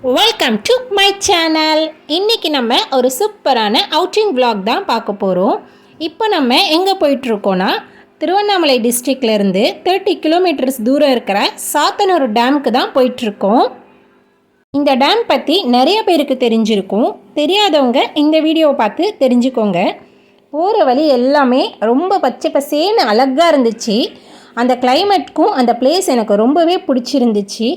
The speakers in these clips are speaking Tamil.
Welcome to my channel. இன்றைக்கி நம்ம ஒரு சூப்பரான அவுட்டிங் vlog தான் பார்க்க போகிறோம். இப்போ நம்ம எங்கே போயிட்டுருக்கோன்னா, திருவண்ணாமலை டிஸ்ட்ரிக்ட்லேருந்து 30 கிலோமீட்டர்ஸ் தூரம் இருக்கிற சாத்தனூர் டேமுக்கு தான் போயிட்டுருக்கோம். இந்த டேம் பற்றி நிறைய பேருக்கு தெரிஞ்சிருக்கும். தெரியாதவங்க இந்த வீடியோவை பார்த்து தெரிஞ்சுக்கோங்க. போகிற வழி எல்லாமே ரொம்ப பச்சை பசேன்னு அழகாக இருந்துச்சு. அந்த கிளைமேட்க்கும் அந்த பிளேஸ் எனக்கு ரொம்பவே பிடிச்சிருந்துச்சு.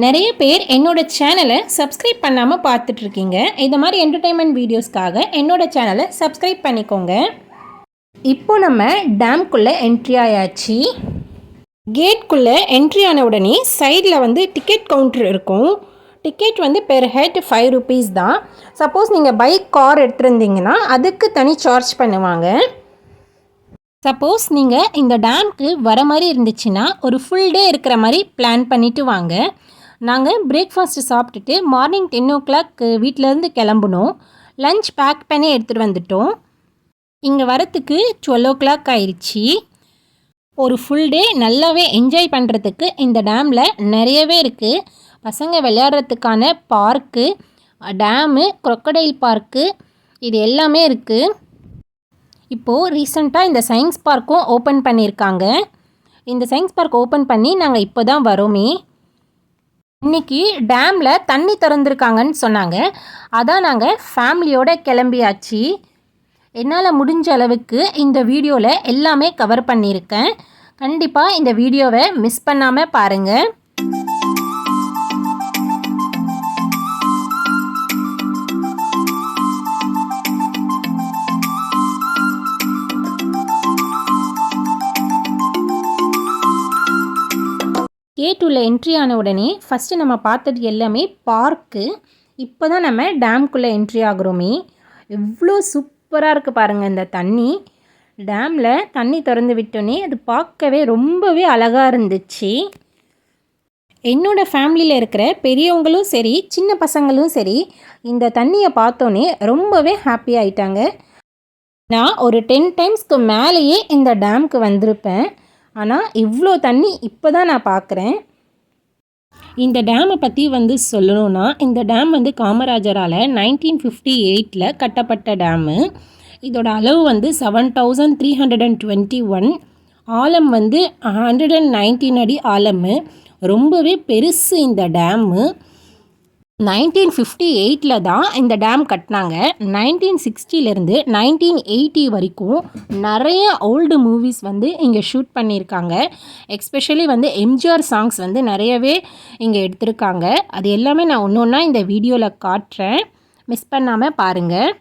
நிறைய பேர் என்னோடய சேனலை சப்ஸ்கிரைப் பண்ணாமல் பார்த்துட்ருக்கீங்க. இந்த மாதிரி என்டர்டெயின்மெண்ட் வீடியோஸ்க்காக என்னோடய சேனலை சப்ஸ்கிரைப் பண்ணிக்கோங்க. இப்போ நம்ம டேம்குள்ளே என்ட்ரி ஆயாச்சு. கேட்குள்ளே என்ட்ரி ஆன உடனே சைடில் டிக்கெட் கவுண்டர் இருக்கும். டிக்கெட் பெர் ஹெட் 5 rupees தான். சப்போஸ் நீங்கள் பைக் கார் எடுத்துருந்தீங்கன்னா அதுக்கு தனி சார்ஜ் பண்ணுவாங்க. சப்போஸ் நீங்கள் இந்த டேம்க்கு வர மாதிரி இருந்துச்சுன்னா ஒரு ஃபுல் டே இருக்கிற மாதிரி பிளான் பண்ணிவிட்டு வாங்க. நாங்கள் பிரேக்ஃபாஸ்ட்டு சாப்பிட்டுட்டு மார்னிங் 10 o'clock வீட்டிலேருந்து கிளம்புனோம். லஞ்ச் பேக் பண்ணி எடுத்துகிட்டு வந்துட்டோம். இங்கே வரத்துக்கு 12 o'clock ஆயிடுச்சு. ஒரு ஃபுல் டே நல்லாவே என்ஜாய் பண்ணுறதுக்கு இந்த டேமில் நிறையவே இருக்குது. பசங்க விளையாடுறதுக்கான பார்க்கு, டேமு, crocodile பார்க்கு, இது எல்லாமே இருக்குது. இப்போது ரீசெண்டாக இந்த சயின்ஸ் பார்க்கும் ஓப்பன் பண்ணியிருக்காங்க. இந்த சயின்ஸ் பார்க் ஓப்பன் பண்ணி நாங்கள் இப்போ தான் வரோமே. இன்றைக்கி டேமில் தண்ணி திறந்துருக்காங்கன்னு சொன்னாங்க. அதான் நாங்கள் ஃபேமிலியோடு கிளம்பியாச்சு. என்னால் முடிஞ்ச அளவுக்கு இந்த வீடியோவில் எல்லாமே கவர் பண்ணியிருக்கேன். கண்டிப்பாக இந்த வீடியோவை மிஸ் பண்ணாமல் பாருங்கள். கேட்டுள்ள என்ட்ரி ஆன உடனே ஃபஸ்ட்டு நம்ம பார்த்தது எல்லாமே பார்க்கு. இப்போ தான் நம்ம டேம்குள்ளே என்ட்ரி ஆகுறோமே. எவ்வளோ சூப்பராக இருக்குது பாருங்கள் இந்த தண்ணி. டேமில் தண்ணி திறந்து விட்டோன்னே அது பார்க்கவே ரொம்பவே அழகாக இருந்துச்சு. என்னோடய ஃபேமிலியில் இருக்கிற பெரியவங்களும் சரி சின்ன பசங்களும் சரி இந்த தண்ணியை பார்த்தோன்னே ரொம்பவே ஹாப்பி ஆயிட்டாங்க. நான் ஒரு 10 டைம்ஸ்க்கு மேலேயே இந்த டேம்க்கு வந்திருப்பேன். ஆனால் இவ்வளோ தண்ணி இப்போ தான் நான் பார்க்குறேன். இந்த டேமை பற்றி சொல்லணுன்னா, இந்த டேம் காமராஜரால் 1958 கட்டப்பட்ட டேமு. இதோட அளவு 7321. ஆழம் 119 அடி ஆழமு. ரொம்பவே பெருசு இந்த டேமு. 1958 தான் இந்த டேம் கட்டினாங்க. 1960லேருந்து 1980 வரைக்கும் நிறைய ஓல்டு மூவிஸ் இங்கே ஷூட் பண்ணியிருக்காங்க. எஸ்பெஷலி எம்ஜிஆர் சாங்ஸ் நிறையவே இங்கே எடுத்திருக்காங்க. அது எல்லாமே நான் ஒன்று ஒன்றா இந்த வீடியோவில் காட்டுறேன். மிஸ் பண்ணாமல் பாருங்கள்.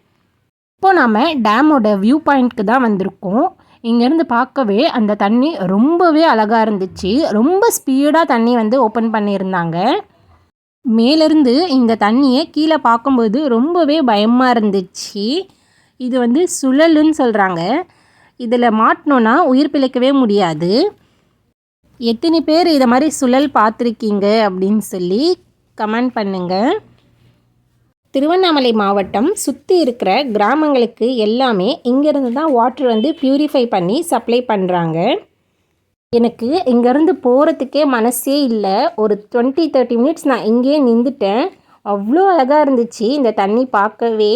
இப்போது நாம் டேமோட வியூ பாயிண்ட்க்கு தான் வந்திருக்கோம். இங்கேருந்து பார்க்கவே அந்த தண்ணி ரொம்பவே அழகாக இருந்துச்சு. ரொம்ப ஸ்பீடாக தண்ணி ஓப்பன் பண்ணியிருந்தாங்க. மேலேருந்து இந்த தண்ணியை கீழே பார்க்கும்போது ரொம்பவே பயமாக இருந்துச்சு. இது சுழலுன்னு சொல்கிறாங்க. இதில் மாட்டினோன்னா உயிர் பிழைக்கவே முடியாது. எத்தனை பேர் இதை மாதிரி சுழல் பார்த்துருக்கீங்க அப்படின்னு சொல்லி கமெண்ட் பண்ணுங்கள். திருவண்ணாமலை மாவட்டம் சுற்றி இருக்கிற கிராமங்களுக்கு எல்லாமே இங்கேருந்து தான் வாட்டர் ப்யூரிஃபை பண்ணி சப்ளை பண்ணுறாங்க. எனக்கு இங்கேருந்து போகிறதுக்கே மனசே இல்லை. ஒரு 20-30 மினிட்ஸ் நான் இங்கேயே நின்றுட்டேன். அவ்வளோ அழகாக இருந்துச்சு இந்த தண்ணி பார்க்கவே.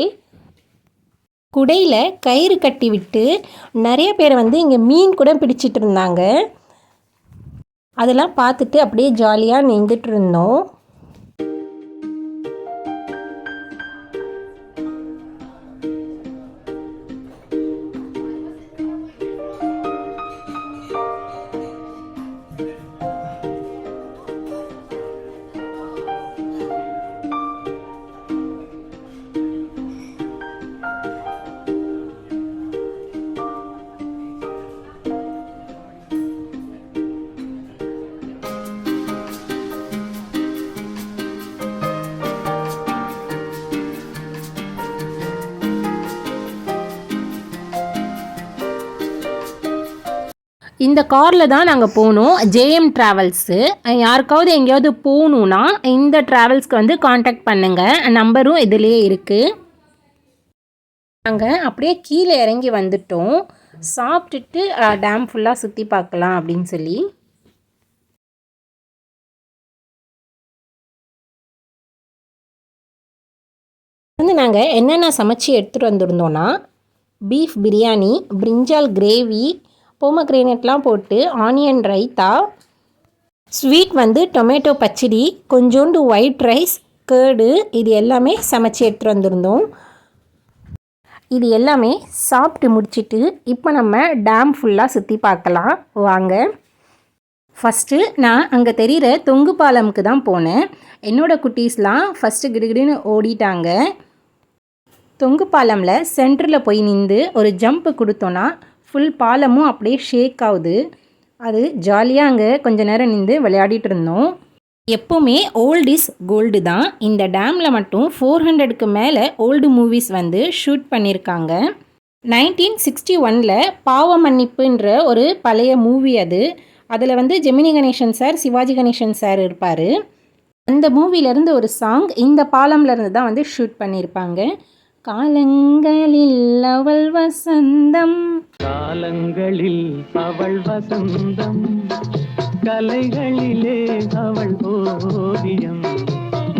குடையில் கயிறு கட்டி விட்டு நிறைய பேர் இங்கே மீன் கூட பிடிச்சிட்டு இருந்தாங்க. அதெல்லாம் பார்த்துட்டு அப்படியே ஜாலியாக நின்றுட்டு இருந்தோம். இந்த காரில் தான் நாங்கள் போனோம். JM travels. யாருக்காவது எங்கேயாவது போகணுன்னா இந்த ட்ராவல்ஸ்க்கு காண்டாக்ட் பண்ணுங்கள். நம்பரும் இதிலே இருக்குது. நாங்கள் அப்படியே கீழே இறங்கி வந்துட்டோம். சாப்பிட்டுட்டு டேம் ஃபுல்லாக சுற்றி பார்க்கலாம் அப்படின்னு சொல்லி. இங்கேருந்து நாங்கள் என்னென்ன சமைச்சு எடுத்துகிட்டு வந்திருந்தோன்னா பீஃப் பிரியாணி, பிரிஞ்சால் கிரேவி, போமக்ரேனட்லாம் போட்டு ஆனியன் ரைத்தா, ஸ்வீட் வந்து டொமேட்டோ பச்சடி, கொஞ்சோண்டு ஒயிட் ரைஸ், கேர்டு, இது எல்லாமே சமைச்சு எடுத்துகிட்டு வந்திருந்தோம். இது எல்லாமே சாப்பிட்டு முடிச்சுட்டு இப்போ நம்ம டேம் ஃபுல்லாக சுற்றி பார்க்கலாம் வாங்க. ஃபஸ்ட்டு நான் அங்கே தெரிகிற தொங்கு பாலமுக்கு தான் போனேன். என்னோடய குட்டீஸ்லாம் ஃபஸ்ட்டு கிடுகிடுன்னு ஓடிட்டாங்க. தொங்கு பாலமில் சென்டரில் போய் நின்று ஒரு ஜம்ப்பு கொடுத்தோன்னா ஃபுல் பாலமும் அப்படியே ஷேக் ஆகுது. அது ஜாலியாக அங்கே கொஞ்ச நேரம் நின்று விளையாடிட்டு இருந்தோம். எப்போவுமே ஓல்டு இஸ் கோல்டு தான். இந்த டேமில் மட்டும் 400க்கு மேலே ஓல்டு மூவிஸ் வந்து ஷூட் பண்ணியிருக்காங்க. 1961 பாவ மன்னிப்புன்ற ஒரு பழைய மூவி அது. அதில் வந்து ஜெமினி கணேசன் சார், சிவாஜி கணேசன் சார் இருப்பார். அந்த மூவிலேருந்து ஒரு சாங் இந்த பாலம்லேருந்து தான் வந்து ஷூட் பண்ணியிருப்பாங்க. காலங்களில் அவள் வசந்தம், காலங்களில் அவள் வசந்தம், கலைகளிலே அவள் ஓவியம்,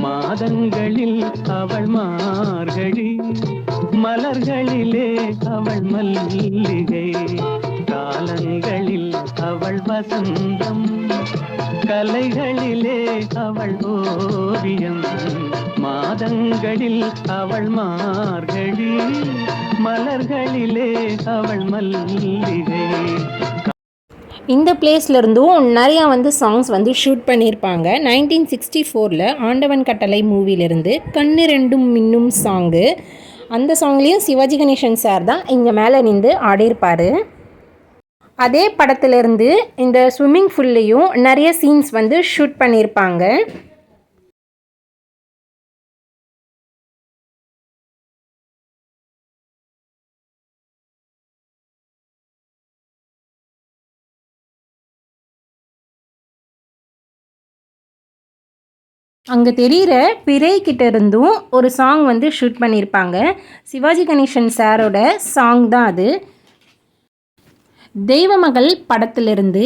மாதங்களில் அவள் மார்கழி, மலர்களிலே அவள் மல்லிகை, காலங்களில் அவள் வசந்தம், கலைகளிலே அவள் ஓவியம், மாதங்களில் அவள் மார்கழி, மலர்களிலே அவள் மல்லிகை. இந்த பிளேஸ்லேருந்தும் நிறையா வந்து சாங்ஸ் வந்து ஷூட் பண்ணியிருப்பாங்க. 1964 ஆண்டவன் கட்டளை மூவிலேருந்து கண்ணு ரெண்டும் மின்னும் சாங்கு. அந்த சாங்லேயும் சிவாஜி கணேசன் சார் தான் இங்கே மேலே நின்று ஆடியிருப்பார். அதே படத்துலேருந்து இந்த ஸ்விம்மிங் ஃபுல்லையும் நிறைய சீன்ஸ் வந்து ஷூட் பண்ணியிருப்பாங்க. அங்கே தெரிகிற பிறைக்கிட்ட இருந்தும் ஒரு சாங் வந்து ஷூட் பண்ணியிருப்பாங்க. சிவாஜி கணேசன் சாரோட சாங் தான் அது. தெய்வமகள் படத்திலிருந்து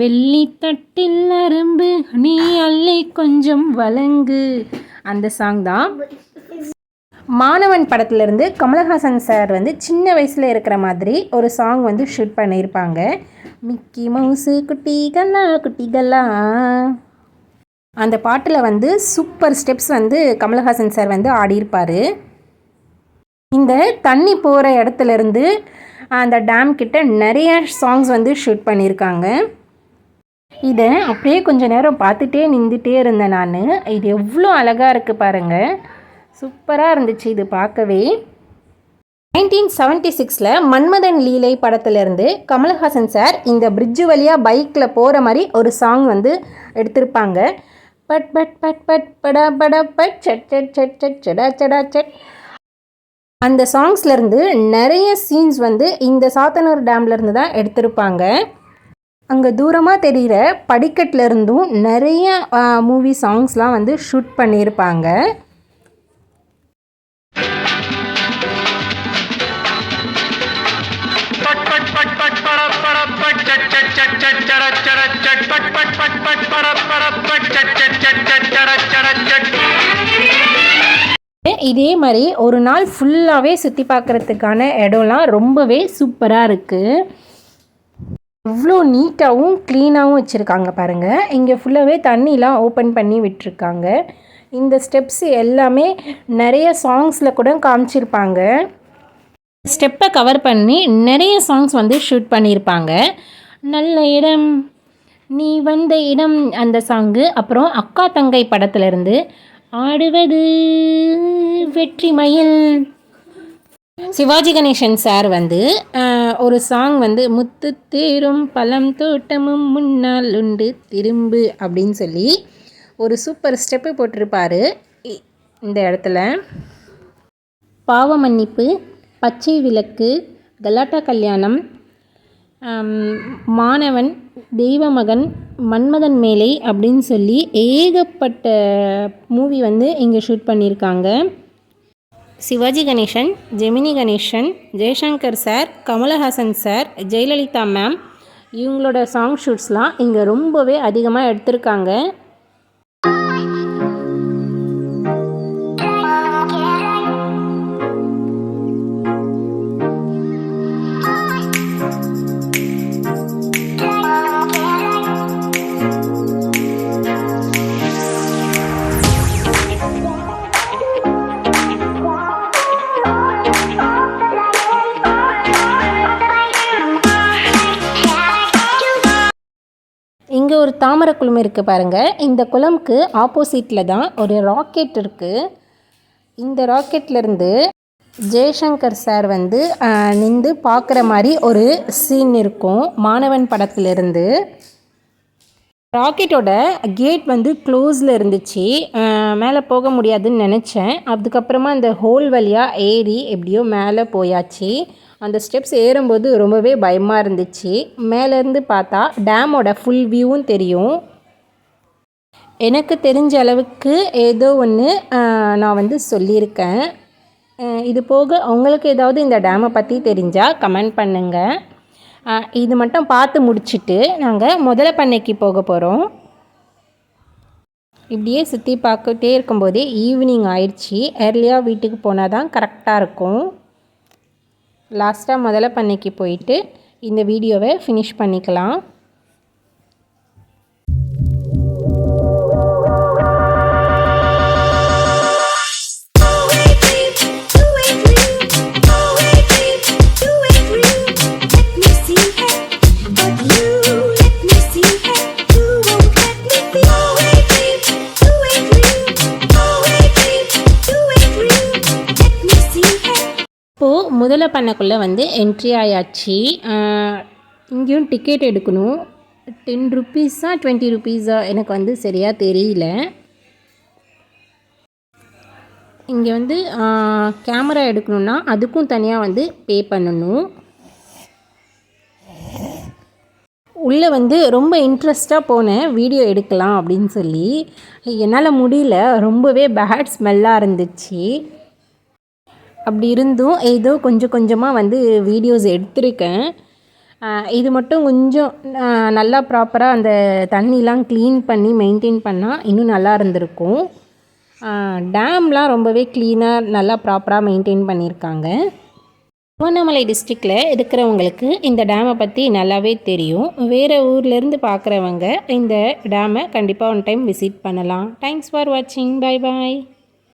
வெள்ளி தட்டில் அரும்பு நீ அள்ளி கொஞ்சம் வழங்கு, அந்த சாங் தான். மாணவன் படத்திலிருந்து கமலஹாசன் சார் வந்து சின்ன வயசில் இருக்கிற மாதிரி ஒரு சாங் வந்து ஷூட் பண்ணியிருப்பாங்க. மிக்கி மவுஸு குட்டிகளா குட்டிகளா, அந்த பாட்டில் வந்து சூப்பர் ஸ்டெப்ஸ் வந்து கமலஹாசன் சார் வந்து ஆடியிருப்பார். இந்த தண்ணி போகிற இடத்துலேருந்து அந்த டேம் கிட்ட நிறைய சாங்ஸ் வந்து ஷூட் பண்ணியிருக்காங்க. இதை அப்படியே கொஞ்சம் நேரம் பார்த்துட்டே நின்றுட்டே இருந்தேன் நான். இது எவ்வளோ அழகாக இருக்குது பாருங்கள், சூப்பராக இருந்துச்சு இது பார்க்கவே. 1976 மன்மதன் லீலை படத்திலேருந்து கமலஹாசன் சார் இந்த பிரிட்ஜு வழியாக பைக்கில் போகிற மாதிரி ஒரு சாங் வந்து எடுத்திருப்பாங்க. But but but but Bada Bada but சட் சட் சட் சட் சடா சடா சட். அந்த சாங்ஸ்லேருந்து நிறைய சீன்ஸ் வந்து இந்த சாத்தனூர் டேம்லேருந்து தான் எடுத்திருப்பாங்க. அங்கே தூரமாக தெரிகிற படிக்கட்டிலருந்தும் நிறைய மூவி சாங்ஸ்லாம் வந்து ஷூட் பண்ணியிருப்பாங்க. இதே மாதிரி ஒரு நாள் ஃபுல்லாகவே சுற்றி பார்க்குறதுக்கான இடம்லாம் ரொம்பவே சூப்பராக இருக்குது. எவ்வளோ நீட்டாகவும் க்ளீனாகவும் வச்சுருக்காங்க பாருங்கள். இங்கே ஃபுல்லாகவே தண்ணிலாம் ஓப்பன் பண்ணி விட்டுருக்காங்க. இந்த ஸ்டெப்ஸ் எல்லாமே நிறைய சாங்ஸில் கூட காமிச்சிருப்பாங்க. ஸ்டெப்பை கவர் பண்ணி நிறைய சாங்ஸ் வந்து ஷூட் பண்ணியிருப்பாங்க. நல்ல இடம் நீ வந்த இடம் அந்த சாங்கு. அப்புறம் அக்கா தங்கை படத்துலேருந்து ஆடுவது வெற்றி மயில். சிவாஜி கணேசன் சார் வந்து ஒரு சாங் வந்து முத்து தேரும் பழம் தோட்டமும் முன்னால் உண்டு திரும்பு அப்படின்னு சொல்லி ஒரு சூப்பர் ஸ்டெப்பு போட்டிருப்பார். இந்த இடத்துல பாவ மன்னிப்பு, பச்சை விளக்கு, கலாட்டா கல்யாணம், மாணவன், தெய்வமகன், மன்மதன் மேலை அப்படின்னு சொல்லி ஏகப்பட்ட மூவி வந்து இங்கே ஷூட் பண்ணியிருக்காங்க. Sivaji Ganesan, Gemini Ganesan, Jaishankar sir, Kamalahasan sir, Jayalalithaa ma'am, இவங்களோட சாங் ஷூட்ஸ்லாம் இங்கே ரொம்பவே அதிகமாக எடுத்திருக்காங்க. ஒரு தாமரை குளம் இருக்குது பாருங்கள். இந்த குளம்க்கு ஆப்போசிட்டில் தான் ஒரு ராக்கெட் இருக்குது. இந்த ராக்கெட்லேருந்து ஜெய்சங்கர் சார் வந்து நின்று பார்க்குற மாதிரி ஒரு சீன் இருக்கும் மாணவன் படத்துலேருந்து. ராக்கெட்டோட கேட் வந்து க்ளோஸில் இருந்துச்சு. மேலே போக முடியாதுன்னு நினச்சேன். அதுக்கப்புறமா அந்த ஹோல் வழியாக ஏறி எப்படியோ மேலே போயாச்சு. அந்த ஸ்டெப்ஸ் ஏறும்போது ரொம்பவே பயமாக இருந்துச்சு. மேலேருந்து பார்த்தா டேமோட ஃபுல் வியூவும் தெரியும். எனக்கு தெரிஞ்ச அளவுக்கு ஏதோ ஒன்று நான் வந்து சொல்லியிருக்கேன். இது போக உங்களுக்கு ஏதாவது இந்த டேமை பற்றி தெரிஞ்சால் கமெண்ட் பண்ணுங்கள். இது மட்டும் பார்த்து முடிச்சுட்டு நாங்கள் முதலை பண்ணைக்கு போக போகிறோம். இப்படியே சுற்றி பார்த்துட்டே இருக்கும்போதே ஈவினிங் ஆயிடுச்சு. ஏர்லியாக வீட்டுக்கு போனால் தான் கரெக்டாக இருக்கும். லாஸ்ட்டாக முதலை பண்ணைக்கு போயிட்டு இந்த வீடியோவை ஃபினிஷ் பண்ணிக்கலாம். இப்போது முதலை பண்ணக்குள்ளே வந்து என்ட்ரி ஆயாச்சு. இங்கேயும் டிக்கெட் எடுக்கணும். 10 ருப்பீஸா 20 ருப்பீஸா எனக்கு வந்து சரியாக தெரியல. இங்கே வந்து கேமரா எடுக்கணுன்னா அதுக்கும் தனியாக வந்து பே பண்ணணும். உள்ளே வந்து ரொம்ப இன்ட்ரெஸ்ட்டாக போனேன் வீடியோ எடுக்கலாம் அப்படின்னு சொல்லி. என்னால் முடியல, ரொம்பவே பேட் ஸ்மெல்லாக இருந்துச்சு. அப்படி இருந்தும் ஏதோ கொஞ்சம் கொஞ்சமாக வந்து வீடியோஸ் எடுத்திருக்கேன். இது மட்டும் கொஞ்சம் நல்லா ப்ராப்பராக அந்த தண்ணிலாம் க்ளீன் பண்ணி மெயின்டைன் பண்ணால் இன்னும் நல்லா இருந்திருக்கும். டேம்லாம் ரொம்பவே க்ளீனாக நல்லா ப்ராப்பராக மெயின்டைன் பண்ணியிருக்காங்க. திருவண்ணாமலை டிஸ்ட்ரிக்டில் இருக்கிறவங்களுக்கு இந்த டேமை பற்றி நல்லாவே தெரியும். வேறு ஊர்லேருந்து பார்க்குறவங்க இந்த டேமை கண்டிப்பாக ஒன் டைம் விசிட் பண்ணலாம். தேங்க்ஸ் ஃபார் வாட்சிங். Bye bye.